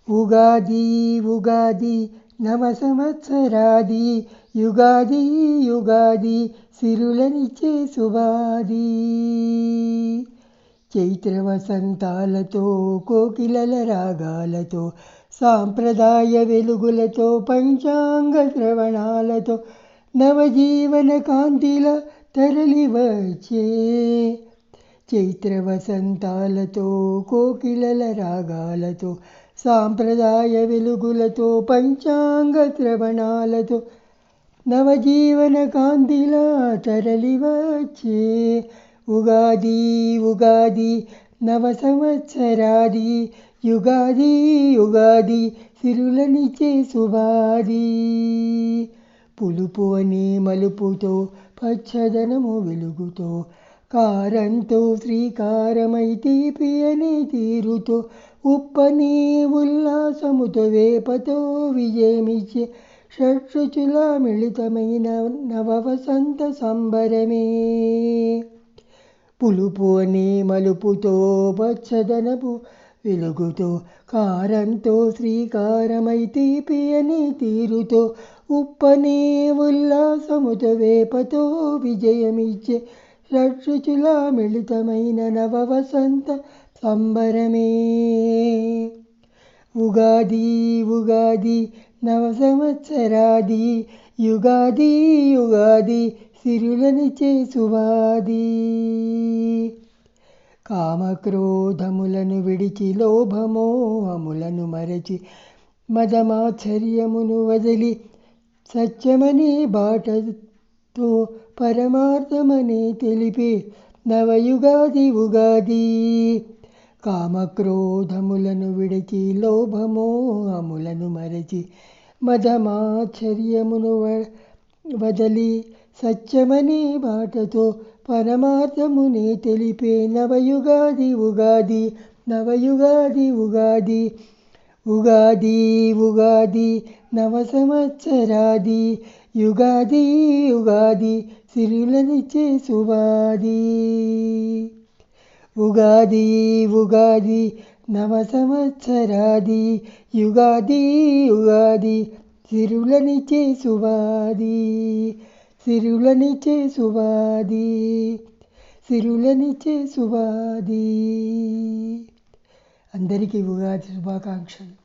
ఉగాది ఉగాది నవ సంవత్సరాది, యుగాది యుగాది సిరులనిచ్చే శుభాది. చైత్ర వసంతాలతో, కోకిలల రాగాలతో, సాంప్రదాయ వెలుగులతో, పంచాంగ శ్రవణాలతో, నవజీవన కాంతిల తరలివచ్చే. చైత్ర వసంతాలతో, కోకిలల రాగాలతో, సాంప్రదాయ వెలుగులతో, పంచాంగ శ్రవణాలతో, నవజీవన కాంతిలా తరలివచ్చే. ఉగాది ఉగాది నవ సంవత్సరాది, యుగాది యుగాది సిరులనిచ్చే శుభాది. పులుపు అనే మలుపుతో, పచ్చదనము వెలుగుతో, కారంతో శ్రీకారమై తీపి అనే తీరుతో, ఉప్పనే ఉల్లాసముతో, వేపతో విజయమిచ్చే షడ్రుచుల మిళితమైన నవ వసంత సంబరమే. పులుపు అనే మలుపుతో, పచ్చదనపు వెలుగుతో, కారంతో శ్రీకారమై తీపి అనే తీరుతో, ఉప్పనే ఉల్లాసముతో, వేపతో విజయమిచ్చే షడ్రుచుల మిళితమైన నవ వసంత సంబరమే. ఉగాది ఉగాది నవ సంవత్సరాది, యుగాది యుగాది సిరులనిచ్చే శుభాది. కామక్రోధములను విడిచి, లోభమోహములను మరచి, మదమాశ్చర్యమును వదిలి, సత్యమనే బాటతో పరమార్థమనే తెలిపే నవయుగాది ఉగాది. కామక్రోధములను విడిచి, లోభమోహములను మరచి, మదమాశ్చర్యమును వదలి, సత్యమనే బాటతో పరమార్థమునే తెలిపే నవయుగాది ఉగాది. నవయుగాది ఉగాది. ఉగాది ఉగాది నవ సంవత్సరాది, యుగాది యుగాది సిరులనిచ్చే శుభాది. ఉగాది ఉగాది నవ సంవత్సరాది, యుగాది యుగాది సిరులనిచ్చే శుభాది. సిరులనిచ్చే శుభాది. సిరులనిచ్చే శుభాది. అందరికీ ఉగాది శుభాకాంక్షలు.